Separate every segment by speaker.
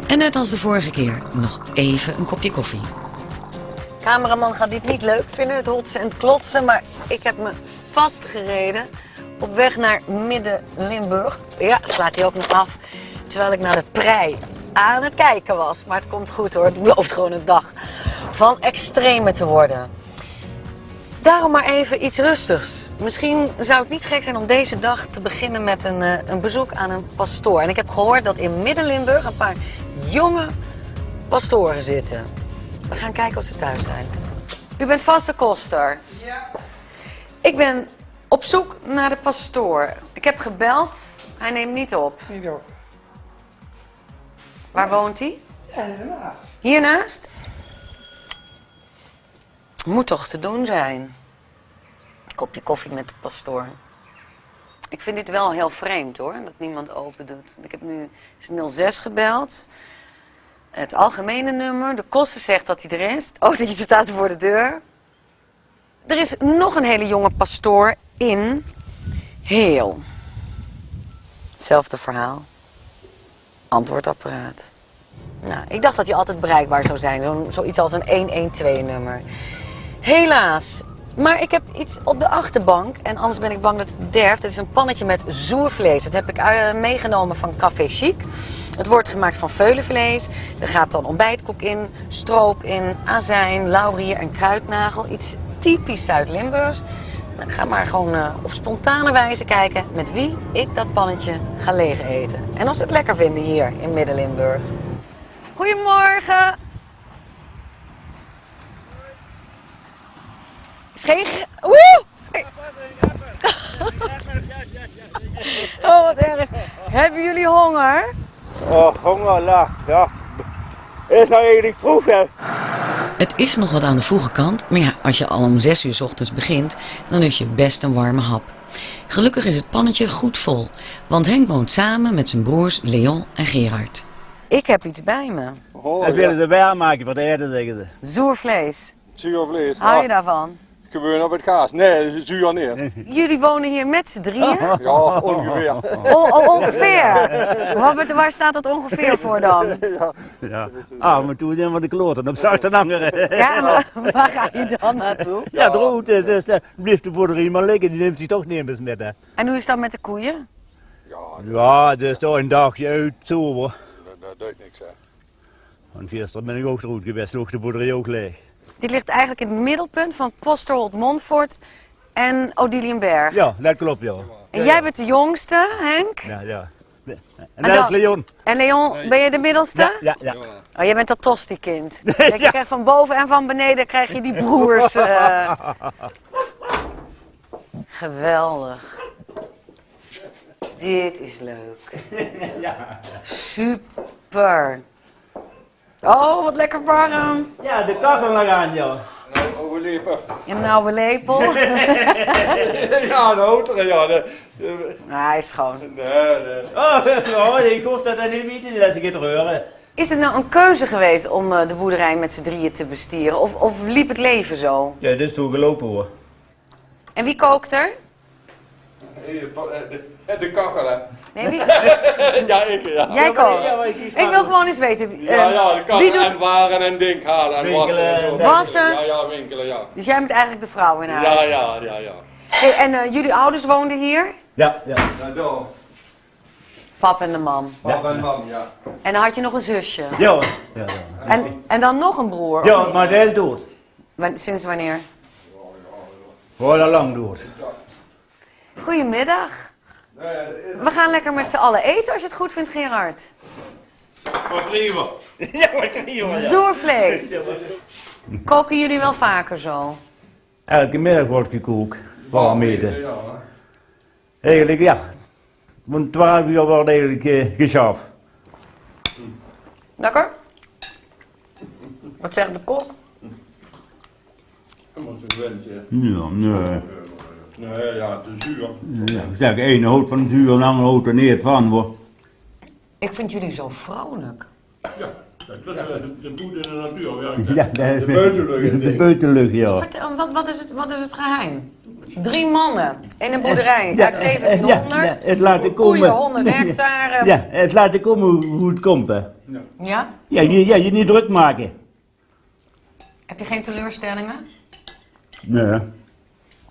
Speaker 1: En net als de vorige keer, nog even een kopje koffie.
Speaker 2: Cameraman gaat dit niet leuk vinden, het hotsen en het klotsen, maar ik heb me vastgereden op weg naar Midden-Limburg. Ja, slaat hij ook nog af, terwijl ik naar de prei aan het kijken was. Maar het komt goed hoor, het belooft gewoon een dag van extreme te worden. Daarom maar even iets rustigs. Misschien zou het niet gek zijn om deze dag te beginnen met een bezoek aan een pastoor. En ik heb gehoord dat in Midden-Limburg een paar jonge pastoren zitten. We gaan kijken of ze thuis zijn. U bent vaste koster?
Speaker 3: Ja.
Speaker 2: Ik ben op zoek naar de pastoor. Ik heb gebeld, hij neemt niet op.
Speaker 3: Niet op.
Speaker 2: Waar woont hij?
Speaker 3: Ja, helaas.
Speaker 2: Hiernaast? Moet toch te doen zijn. Een kopje koffie met de pastoor. Ik vind dit wel heel vreemd hoor, dat niemand open doet. Ik heb nu 06 gebeld. Het algemene nummer. De koster zegt dat hij er is. Het autootje staat voor de deur. Er is nog een hele jonge pastoor in Heel. Hetzelfde verhaal. Antwoordapparaat. Nou, ik dacht dat hij altijd bereikbaar zou zijn. Zoiets als een 112-nummer. Helaas. Maar ik heb iets op de achterbank. En anders ben ik bang dat het derft. Het is een pannetje met zoervlees. Dat heb ik meegenomen van Café Chic. Het wordt gemaakt van veulenvlees. Er gaat dan ontbijtkoek in, stroop in, azijn, laurier en kruidnagel. Iets typisch Zuid-Limburgs. Nou, ga maar gewoon op spontane wijze kijken met wie ik dat pannetje ga leeg eten. En of ze het lekker vinden hier in Midden-Limburg. Goedemorgen. Is geen... Oeh! Oh, wat erg. Hebben jullie honger?
Speaker 4: Oh, honger, ja. Is nou eigenlijk vroeg, hè?
Speaker 1: Het is nog wat aan de vroege kant, maar ja, als je al om 6 uur 's ochtends begint, dan is je best een warme hap. Gelukkig is het pannetje goed vol, want Henk woont samen met zijn broers Leon en Gerard.
Speaker 2: Ik heb iets bij me.
Speaker 4: Oh, dat willen ze bij aanmaken voor de eten, zeggen ze.
Speaker 2: Zoervlees.
Speaker 5: Zuurvlees.
Speaker 2: Hou je daarvan?
Speaker 5: Gewoon op het gaas. Nee, zuur niet.
Speaker 2: Jullie wonen hier met z'n drieën?
Speaker 5: Ja, ongeveer.
Speaker 2: Ongeveer? Waar staat dat ongeveer voor dan?
Speaker 4: Ja. Ah, maar toen zijn we de kloten op Zuid-Angeren.
Speaker 2: Ja, maar waar ga je dan naartoe?
Speaker 4: Ja, de route is, dus blijft de boerderij maar liggen, die neemt zich toch niet eens met, hè.
Speaker 2: En hoe is dat met de koeien?
Speaker 4: Ja, dus toch een dagje uit, zo hoor.
Speaker 5: Dat deed niks, hè.
Speaker 4: Want gisteren ben ik ook de route geweest, lag de boerderij ook leeg.
Speaker 2: Dit ligt eigenlijk in het middelpunt van Posterholt Montfort en Odiliënberg.
Speaker 4: Ja, dat klopt, ja.
Speaker 2: En jij bent de jongste, Henk?
Speaker 4: Ja. En dat is Leon.
Speaker 2: En Leon, ben je de middelste?
Speaker 4: Ja.
Speaker 2: Oh, jij bent dat tosti-kind. Kijk, je krijgt van boven en van beneden krijg je die broers. Geweldig. Dit is leuk. Super. Oh, wat lekker warm.
Speaker 4: Ja, de kachel nog aan, ja.
Speaker 5: Overlepen.
Speaker 2: Je hebt een oude lepel.
Speaker 5: Ja, de houteren, ja.
Speaker 2: Hij is schoon.
Speaker 5: Nee.
Speaker 4: Ik hoef dat dan niet te dat ik het reuren.
Speaker 2: Is het nou een keuze geweest om de boerderij met z'n drieën te bestieren? Of liep het leven zo?
Speaker 4: Ja, dit is toen gelopen hoor.
Speaker 2: En wie kookt er?
Speaker 5: De kachel, hè.
Speaker 2: Nee, wie?
Speaker 5: Ja, ik, ja.
Speaker 2: Jij kookt.
Speaker 4: Ja, maar
Speaker 2: Ik wil gewoon eens weten.
Speaker 5: Ja, de kachel.
Speaker 2: Wie doet...
Speaker 5: En waren en ding halen en
Speaker 4: Winkelen.
Speaker 5: wassen. En zo.
Speaker 2: Wassen?
Speaker 5: Ja, winkelen, ja.
Speaker 2: Dus jij bent eigenlijk de vrouw in huis?
Speaker 5: Ja.
Speaker 2: Hey, en jullie ouders woonden hier?
Speaker 4: Ja.
Speaker 5: Ja, door.
Speaker 2: Pap en de mam.
Speaker 5: Papa en mam, ja.
Speaker 2: En dan had je nog een zusje.
Speaker 4: Ja.
Speaker 2: En dan nog een broer? of
Speaker 4: Ja,
Speaker 2: niet?
Speaker 4: maar dat is dood.
Speaker 2: Sinds wanneer?
Speaker 4: Wordt al lang dood.
Speaker 2: Goedemiddag. We gaan lekker met z'n allen eten als je het goed vindt, Gerard.
Speaker 4: Wat prima. Ja, wat prima.
Speaker 2: Zoervlees. Koken jullie wel vaker zo?
Speaker 4: Elke middag wordt gekookt. Warm eten. Eigenlijk ja. Om 12 uur wordt eigenlijk geschaafd.
Speaker 2: Lekker? Wat zegt de kok?
Speaker 4: Ja, nee.
Speaker 5: Nee, ja, te zuur.
Speaker 4: Ja, zeg, één houdt van zuur en de andere houdt er niet van hoor.
Speaker 2: Ik vind jullie zo vrolijk.
Speaker 5: Ja. De boete in de natuur.
Speaker 4: Ja, dat is
Speaker 5: De buitenlucht.
Speaker 4: de buitenlucht, ja.
Speaker 2: Vertel, wat is het geheim? 3 mannen in een boerderij uit 1700.
Speaker 4: het laten
Speaker 2: Koeien,
Speaker 4: komen.
Speaker 2: 100 hectare.
Speaker 4: Ja, het laten komen hoe het komt, hè.
Speaker 2: Ja?
Speaker 4: Ja, je niet druk maken.
Speaker 2: Heb je geen teleurstellingen?
Speaker 4: Nee.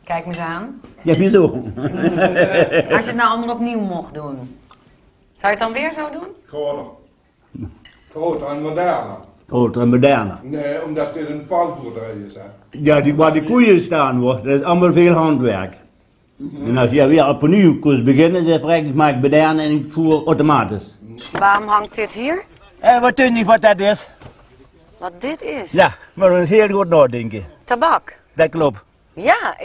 Speaker 2: Kijk me eens aan.
Speaker 4: Ja, wieso?
Speaker 2: Als je het nou allemaal opnieuw mocht doen. Zou je het dan weer zo doen?
Speaker 5: Groter. Groter en moderner.
Speaker 4: Groter en moderner.
Speaker 5: Nee, omdat dit een pausboerderij is. Hè.
Speaker 4: Ja, waar de koeien staan wordt, dat is allemaal veel handwerk. En als je weer opnieuw kunt beginnen, zeg ik maak modern en ik voer automatisch.
Speaker 2: Waarom hangt dit hier?
Speaker 4: Wat weet niet wat dat is?
Speaker 2: Wat dit is?
Speaker 4: Ja, maar we eens heel goed nadenken.
Speaker 2: Tabak.
Speaker 4: Dat klopt.
Speaker 2: Ja,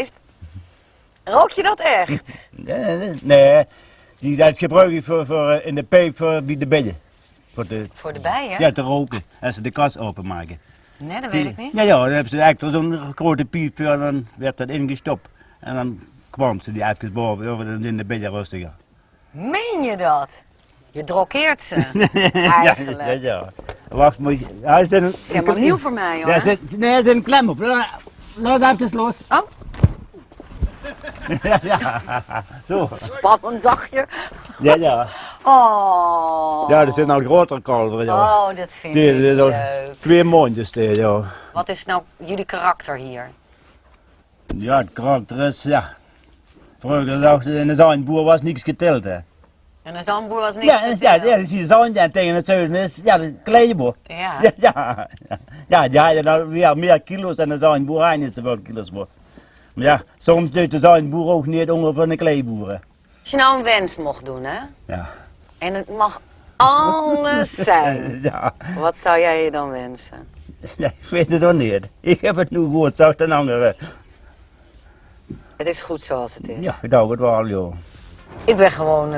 Speaker 2: rook je dat echt?
Speaker 4: Nee, dat gebruik ik voor in de pijp voor bij de bedden.
Speaker 2: Voor de bijen?
Speaker 4: Ja, te roken, als ze de kast openmaken.
Speaker 2: Nee, dat weet ik niet.
Speaker 4: Ja, dan hebben ze eigenlijk zo'n grote piep voor en dan werd dat ingestopt. En dan kwam ze die even boven, dan in de bedden rustiger.
Speaker 2: Meen je dat? Je drokeert ze. Eigenlijk.
Speaker 4: Ja. Wacht, moet je... Ja, is
Speaker 2: Het is helemaal nieuw voor mij hoor.
Speaker 4: Ja, nee, er zit een klem op. Laat even los.
Speaker 2: Oh,
Speaker 4: Ja, zo.
Speaker 2: spannend dagje.
Speaker 4: Ja.
Speaker 2: Oh.
Speaker 4: Ja, er zijn al grotere kalveren, ja.
Speaker 2: Oh, dat vind ik
Speaker 4: Die is al
Speaker 2: leuk.
Speaker 4: 2 maandjes, ja.
Speaker 2: Wat is nou jullie karakter hier?
Speaker 4: Ja, het karakter is, ja. Vroeger dacht ze, in de zandboer was niks geteld, hè.
Speaker 2: En een zandboer was niks te
Speaker 4: Ja,
Speaker 2: tellen.
Speaker 4: dan zie je zandje en tegen het zuiden is, ja, de kleedboer.
Speaker 2: Ja.
Speaker 4: Ja, dan weer meer kilo's en de zandboer hij niet zoveel kilo's wordt. Maar ja, soms doet de zandboer ook niet onder van de kleeboeren.
Speaker 2: Als je nou een wens mocht doen, hè?
Speaker 4: Ja.
Speaker 2: En het mag alles zijn.
Speaker 4: Ja.
Speaker 2: Wat zou jij je dan wensen?
Speaker 4: Ja, ik weet het ook niet. Ik heb het nu gehoord, zag een andere.
Speaker 2: Het is goed zoals het is.
Speaker 4: Ja, ik dacht het wel, joh.
Speaker 2: Ik ben gewoon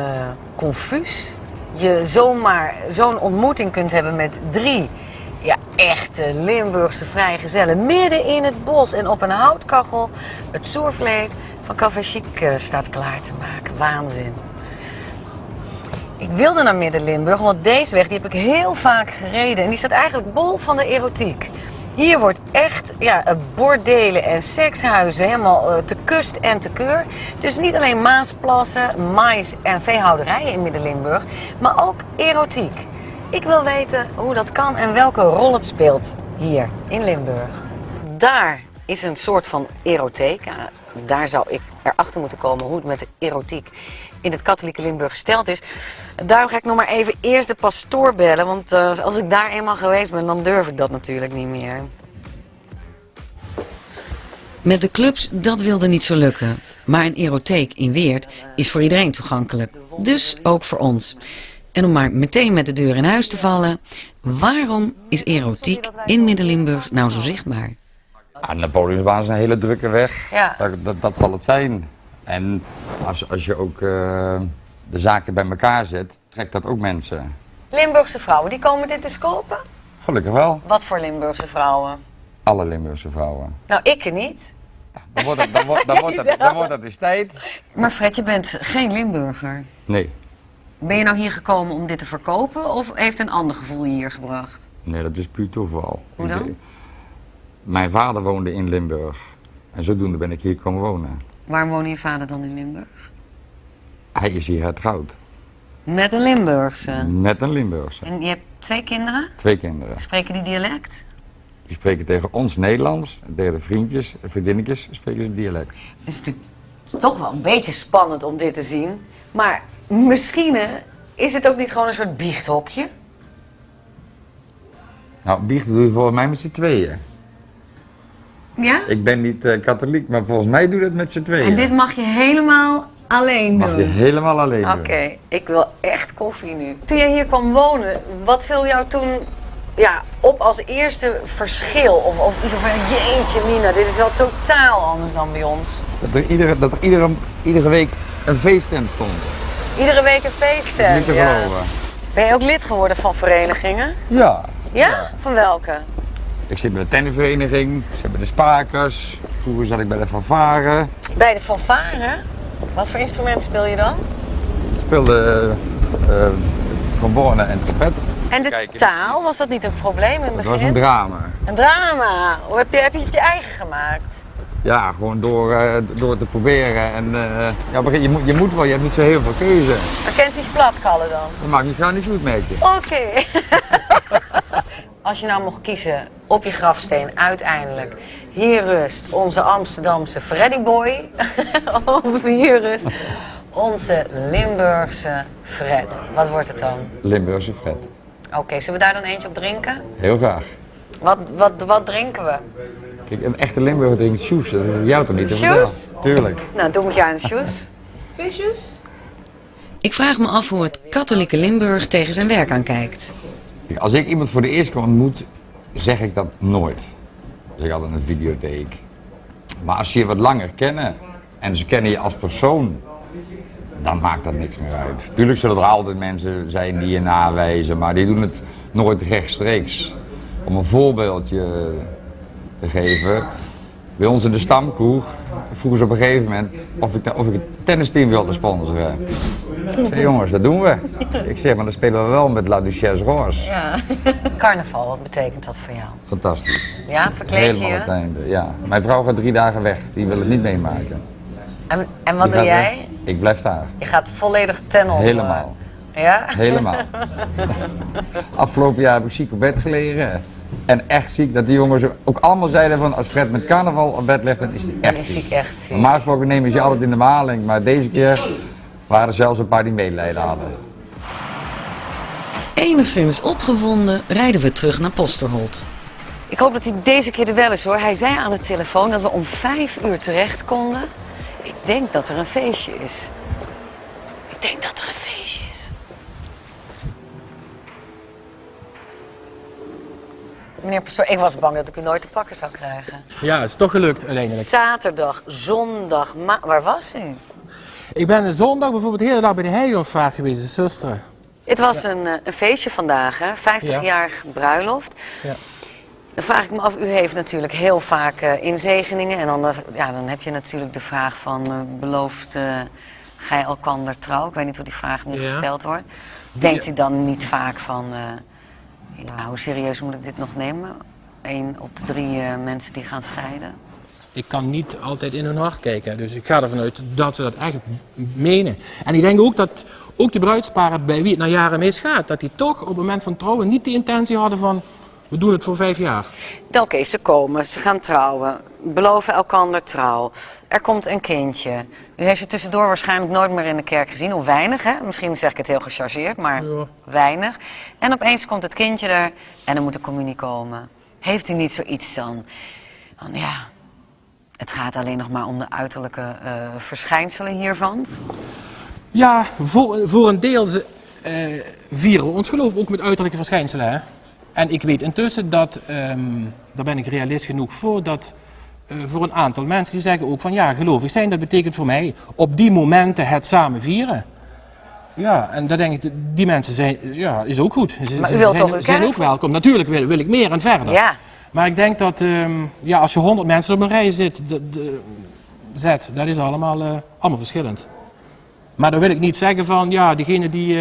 Speaker 2: confuus. Je zomaar zo'n ontmoeting kunt hebben met 3 echte Limburgse vrijgezellen midden in het bos en op een houtkachel het soervlees van Café Chic staat klaar te maken. Waanzin. Ik wilde naar Midden-Limburg, want deze weg die heb ik heel vaak gereden en die staat eigenlijk bol van de erotiek. Hier wordt echt bordelen en sekshuizen helemaal te kust en te keur. Dus niet alleen maasplassen, mais en veehouderijen in Midden-Limburg, maar ook erotiek. Ik wil weten hoe dat kan en welke rol het speelt hier in Limburg. Daar is een soort van erotheek. Daar zou ik erachter moeten komen hoe het met de erotiek in het katholieke Limburg gesteld is. Daarom ga ik nog maar even eerst de pastoor bellen, want als ik daar eenmaal geweest ben, dan durf ik dat natuurlijk niet meer.
Speaker 1: Met de clubs, dat wilde niet zo lukken. Maar een erotheek in Weert is voor iedereen toegankelijk. Dus ook voor ons. En om maar meteen met de deur in huis te vallen, waarom is erotiek in Midden-Limburg nou zo zichtbaar?
Speaker 3: Ja, Napoleonsbaan is een hele drukke weg.
Speaker 2: Ja.
Speaker 3: Dat zal het zijn. En als je ook de zaken bij elkaar zet, trekt dat ook mensen.
Speaker 2: Limburgse vrouwen, die komen dit eens kopen?
Speaker 3: Gelukkig wel.
Speaker 2: Wat voor Limburgse vrouwen?
Speaker 3: Alle Limburgse vrouwen.
Speaker 2: Nou, ik niet.
Speaker 3: Dan wordt het eens tijd.
Speaker 1: Maar Fred, je bent geen Limburger.
Speaker 3: Nee.
Speaker 1: Ben je nou hier gekomen om dit te verkopen of heeft een ander gevoel je hier gebracht?
Speaker 3: Nee, dat is puur toeval.
Speaker 1: Hoe dan?
Speaker 3: Mijn vader woonde in Limburg. En zodoende ben ik hier komen wonen.
Speaker 1: Waar woonde je vader dan in Limburg?
Speaker 3: Hij is hier getrouwd.
Speaker 1: Met een Limburgse.
Speaker 3: Met een Limburgse.
Speaker 1: En je hebt 2 kinderen?
Speaker 3: 2 kinderen.
Speaker 1: Spreken die dialect?
Speaker 3: Die spreken tegen ons Nederlands. En tegen de vriendjes en vriendinnetjes spreken ze dialect.
Speaker 2: Het is natuurlijk toch wel een beetje spannend om dit te zien. Maar misschien is het ook niet gewoon een soort biechthokje?
Speaker 3: Nou, biechten doe je volgens mij met z'n tweeën.
Speaker 1: Ja?
Speaker 3: Ik ben niet katholiek, maar volgens mij doe je dat met z'n tweeën.
Speaker 1: En dit mag je helemaal alleen
Speaker 3: mag je
Speaker 1: doen?
Speaker 3: helemaal alleen doen.
Speaker 2: Oké, ik wil echt koffie nu. Toen jij hier kwam wonen, wat viel jou toen op als eerste verschil? Of iets van, jeetje Mina, dit is wel totaal anders dan bij ons.
Speaker 3: Dat er iedere week een feesttent stond.
Speaker 2: Iedere week een feesten.
Speaker 3: Niet te geloven.
Speaker 2: Ben je ook lid geworden van verenigingen?
Speaker 3: Ja.
Speaker 2: Ja? Van welke?
Speaker 3: Ik zit bij de tennisvereniging, ik zit bij de Spakers. Vroeger zat ik bij de fanfare.
Speaker 2: Bij de fanfare? Wat voor instrument speel je dan?
Speaker 3: Ik speelde trombone en trompet.
Speaker 2: En de
Speaker 3: Kijken.
Speaker 2: taal, was dat niet een probleem in het
Speaker 3: Het
Speaker 2: begin?
Speaker 3: was een drama.
Speaker 2: Een drama. Hoe heb je het je eigen gemaakt?
Speaker 3: Ja, gewoon door te proberen. En ja, je moet wel, je hebt niet zo heel veel keuze.
Speaker 2: Maar kent zich platkallen dan?
Speaker 3: Dat maakt me gewoon niet goed met je.
Speaker 2: Oké. Als je nou mocht kiezen op je grafsteen, uiteindelijk. Hier rust onze Amsterdamse Freddy Boy. Of hier rust onze Limburgse Fred. Wat wordt het dan?
Speaker 3: Limburgse Fred.
Speaker 2: Oké, zullen we daar dan eentje op drinken?
Speaker 3: Heel graag.
Speaker 2: Wat drinken we?
Speaker 3: Kijk, een echte Limburger drinkt shoes. Dat is jou toch niet te
Speaker 2: Shoes?
Speaker 3: vertellen? Tuurlijk.
Speaker 2: Nou, doe met jou een shoes.
Speaker 1: Ik vraag me af hoe het katholieke Limburg tegen zijn werk aankijkt.
Speaker 3: Kijk, als ik iemand voor de eerste keer ontmoet, zeg ik dat nooit. Zeg ik altijd een videotheek. Maar als ze je wat langer kennen en ze kennen je als persoon, dan maakt dat niks meer uit. Tuurlijk zullen er altijd mensen zijn die je nawijzen, maar die doen het nooit rechtstreeks. Om een voorbeeldje te geven, bij ons in de stamkroeg vroegen ze op een gegeven moment of ik het tennisteam wilde sponsoren. Ik zei, jongens, dat doen we. Ik zeg, maar dan spelen we wel met La Duchesse Roze.
Speaker 2: Ja. Carnaval, wat betekent dat voor jou?
Speaker 3: Fantastisch.
Speaker 2: Ja, verkleed je
Speaker 3: Helemaal
Speaker 2: je?
Speaker 3: het einde, ja. Mijn vrouw gaat 3 dagen weg, die wil het niet meemaken.
Speaker 2: En wat
Speaker 3: Die
Speaker 2: doe
Speaker 3: gaat
Speaker 2: jij?
Speaker 3: weg. Ik blijf daar.
Speaker 2: Je gaat volledig ten onder.
Speaker 3: Helemaal.
Speaker 2: Ja?
Speaker 3: Helemaal. Afgelopen jaar heb ik ziek op bed gelegen. En echt ziek, dat die jongens ook allemaal zeiden van als Fred met carnaval op bed ligt, dan is hij
Speaker 2: Dan
Speaker 3: echt
Speaker 2: is
Speaker 3: ziek.
Speaker 2: hij echt ziek.
Speaker 3: Normaal gesproken nemen ze je altijd in de maling, maar deze keer waren er zelfs een paar die medelijden hadden.
Speaker 1: Enigszins opgewonden rijden we terug naar Posterholt.
Speaker 2: Ik hoop dat hij deze keer er wel is hoor. Hij zei aan de telefoon dat we om 5 uur terecht konden. Ik denk dat er een feestje is. Ik denk dat er een feestje is. Meneer Pastoor, ik was bang dat ik u nooit te pakken zou krijgen.
Speaker 6: Ja, het is toch gelukt uiteindelijk.
Speaker 2: Zaterdag, zondag, waar was u?
Speaker 6: Ik ben zondag bijvoorbeeld de hele dag bij de heiligdomsvaart geweest, de zusteren.
Speaker 2: Het was een feestje vandaag, hè? 50-jarig bruiloft.
Speaker 6: Ja.
Speaker 2: Dan vraag ik me af, u heeft natuurlijk heel vaak inzegeningen. En dan, dan heb je natuurlijk de vraag van, belooft gij elkander trouw? Ik weet niet hoe die vraag nu
Speaker 6: Ja.
Speaker 2: gesteld wordt. Denkt u dan niet vaak van, hoe serieus moet ik dit nog nemen? 1 op de 3 mensen die gaan scheiden.
Speaker 6: Ik kan niet altijd in hun hart kijken, dus ik ga ervan uit dat ze dat echt menen. En ik denk ook dat ook de bruidsparen bij wie het na jaren misgaat, dat die toch op het moment van trouwen niet de intentie hadden van, we doen het voor 5 jaar.
Speaker 2: Oké, ze komen, ze gaan trouwen, beloven elkander trouw. Er komt een kindje. U heeft ze tussendoor waarschijnlijk nooit meer in de kerk gezien, of weinig hè? Misschien zeg ik het heel gechargeerd, maar
Speaker 6: Ja.
Speaker 2: weinig. En opeens komt het kindje er en er moet een communie komen. Heeft u niet zoiets dan ja, het gaat alleen nog maar om de uiterlijke verschijnselen hiervan?
Speaker 6: Ja, voor een deel vieren we ons geloof ook met uiterlijke verschijnselen. Hè? En ik weet intussen dat, daar ben ik realist genoeg voor, dat voor een aantal mensen die zeggen ook van ja, gelovig zijn, dat betekent voor mij op die momenten het samen vieren. Ja, en dan denk ik, die mensen zijn, ja, is ook goed.
Speaker 2: Maar u wilt toch uw
Speaker 6: zijn
Speaker 2: kerk
Speaker 6: ook welkom. Natuurlijk wil ik meer en verder.
Speaker 2: Ja.
Speaker 6: Maar ik denk dat als je 100 mensen op een rij zet, dat is allemaal verschillend. Maar dan wil ik niet zeggen van, ja, diegenen die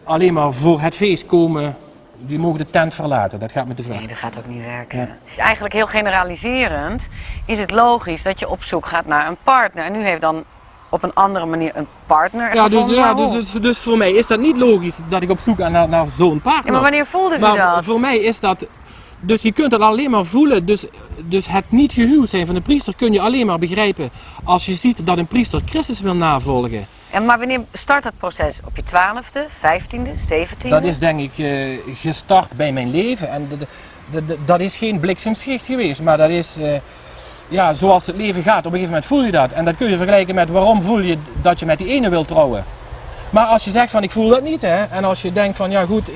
Speaker 6: alleen maar voor het feest komen, die mogen de tent verlaten. Dat gaat me te ver.
Speaker 2: Nee, dat gaat ook niet werken. Het is eigenlijk heel generaliserend. Is het logisch dat je op zoek gaat naar een partner? En u heeft dan op een andere manier een partner
Speaker 6: Ja,
Speaker 2: gevonden. Maar hoe?
Speaker 6: dus voor mij is dat niet logisch dat ik op zoek ga naar zo'n partner.
Speaker 2: Ja, maar wanneer voelde u
Speaker 6: Maar
Speaker 2: dat?
Speaker 6: voor mij is dat... Dus je kunt het alleen maar voelen. Dus het niet gehuwd zijn van een priester kun je alleen maar begrijpen als je ziet dat een priester Christus wil navolgen.
Speaker 2: En maar wanneer start dat proces? Op je 12e, 15e, 17e?
Speaker 6: Dat is denk ik gestart bij mijn leven. En dat is geen bliksemschicht geweest, maar dat is zoals het leven gaat. Op een gegeven moment voel je dat. En dat kun je vergelijken met waarom voel je dat je met die ene wil trouwen. Maar als je zegt van ik voel dat niet, hè, en als je denkt van ja goed,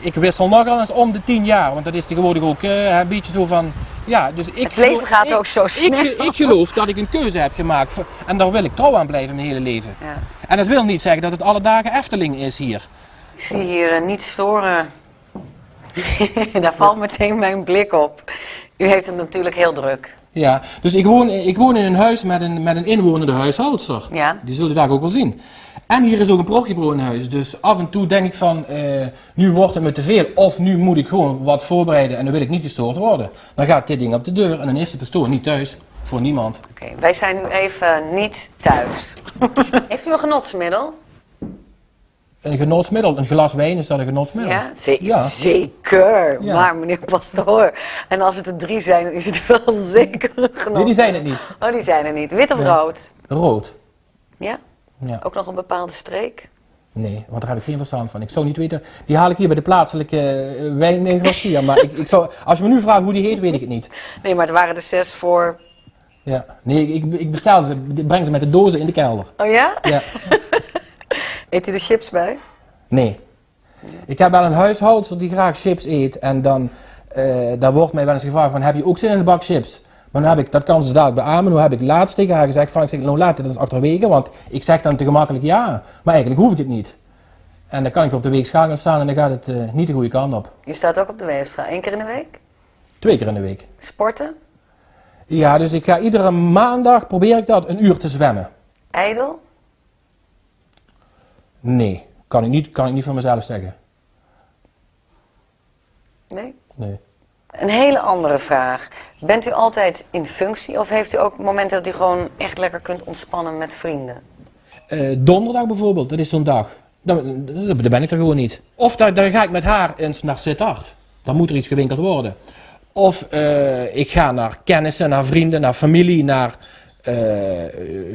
Speaker 6: ik wissel nogal eens om de 10 jaar, want dat is tegenwoordig ook een beetje zo van, ja, dus
Speaker 2: Het leven gaat ook zo snel.
Speaker 6: Ik geloof dat ik een keuze heb gemaakt en daar wil ik trouw aan blijven mijn hele leven.
Speaker 2: Ja.
Speaker 6: En dat wil niet zeggen dat het alle dagen Efteling is hier.
Speaker 2: Ik zie hier niet storen. Daar valt meteen mijn blik op. U heeft het natuurlijk heel druk.
Speaker 6: Ja, dus ik woon in een huis met een inwonende huishoudster.
Speaker 2: Ja.
Speaker 6: Die zul je daar ook wel zien. En hier is ook een proggebrood in huis. Dus af en toe denk ik van, nu wordt het me te veel. Of nu moet ik gewoon wat voorbereiden en dan wil ik niet gestoord worden. Dan gaat dit ding op de deur en dan is de pastoor niet thuis. Voor niemand.
Speaker 2: Oké, wij zijn nu even niet thuis. Heeft u een genotsmiddel?
Speaker 6: Een genotsmiddel, een glas wijn, is dat een genotsmiddel?
Speaker 2: Ja?
Speaker 6: Ja.
Speaker 2: Zeker.
Speaker 6: Ja.
Speaker 2: Maar meneer pastoor, en als het er 3 zijn, dan is het wel zeker een genotsmiddel.
Speaker 6: Nee, die zijn het niet.
Speaker 2: Oh, die zijn er niet. Wit of
Speaker 6: Nee.
Speaker 2: rood?
Speaker 6: Rood.
Speaker 2: Ja?
Speaker 6: Ja.
Speaker 2: Ook nog een bepaalde streek?
Speaker 6: Nee, want daar heb ik geen verstand van. Ik zou niet weten, die haal ik hier bij de plaatselijke wijnnegotier. Maar ik zou, als je me nu vraagt hoe die heet, weet ik het niet.
Speaker 2: Nee, maar het waren er 6 voor...
Speaker 6: Ja. Nee, ik bestel ze, breng ze met de dozen in de kelder.
Speaker 2: Oh ja?
Speaker 6: Ja.
Speaker 2: Eet u er chips bij?
Speaker 6: Nee. Ik heb wel een huishoudster die graag chips eet en dan daar wordt mij wel eens gevraagd van, heb je ook zin in een bak chips? Maar nu heb ik, dat kan ze dadelijk beamen, nu heb ik laatst tegen haar gezegd van, ik zeg, nou laat dit eens achterwege, want ik zeg dan te gemakkelijk ja, maar eigenlijk hoef ik het niet. En dan kan ik op de weegschaal staan en dan gaat het niet de goede kant op.
Speaker 2: Je staat ook op de weegschaal. 1 keer in de week?
Speaker 6: 2 keer in de week.
Speaker 2: Sporten?
Speaker 6: Ja, dus ik ga iedere maandag, probeer ik dat, 1 uur te zwemmen.
Speaker 2: Ijdel?
Speaker 6: Nee, kan ik niet van mezelf zeggen.
Speaker 2: Nee?
Speaker 6: Nee.
Speaker 2: Een hele andere vraag. Bent u altijd in functie of heeft u ook momenten dat u gewoon echt lekker kunt ontspannen met vrienden?
Speaker 6: Donderdag bijvoorbeeld, dat is zo'n dag. Daar ben ik er gewoon niet. Of dan ga ik met haar eens naar Sittard. Dan moet er iets gewinkeld worden. Of ik ga naar kennissen, naar vrienden, naar familie, naar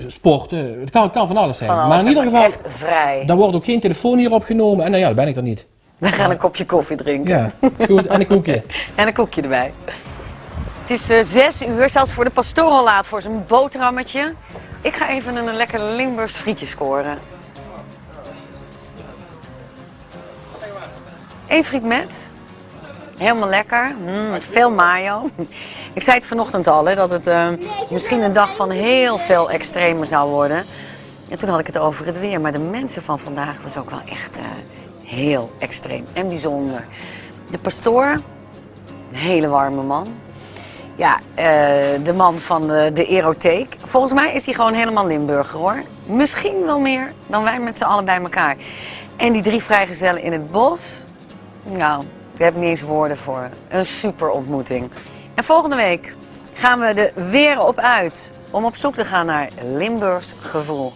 Speaker 6: sporten. Het kan van alles zijn.
Speaker 2: Van alles,
Speaker 6: maar in ieder geval,
Speaker 2: echt vrij.
Speaker 6: dan wordt ook geen telefoon hier opgenomen. En nou ja, dan ben ik er niet.
Speaker 2: We gaan een kopje koffie drinken.
Speaker 6: Ja, is goed. En een koekje.
Speaker 2: En een koekje erbij. Het is 6 uur, zelfs voor de pastoor al laat voor zijn boterhammetje. Ik ga even een lekker Limburgs frietje scoren. 1 friet met. Helemaal lekker. Met veel mayo. Ik zei het vanochtend al, hè, dat het misschien een dag van heel veel extremen zou worden. En toen had ik het over het weer. Maar de mensen van vandaag was ook wel echt heel extreem en bijzonder. De pastoor, een hele warme man. Ja, de man van de erotheek. Volgens mij is hij gewoon helemaal Limburger hoor. Misschien wel meer dan wij met z'n allen bij elkaar. En die 3 vrijgezellen in het bos. Nou, ik heb niet eens woorden voor. Een super ontmoeting. En volgende week gaan we er weer op uit. Om op zoek te gaan naar Limburgs gevoel.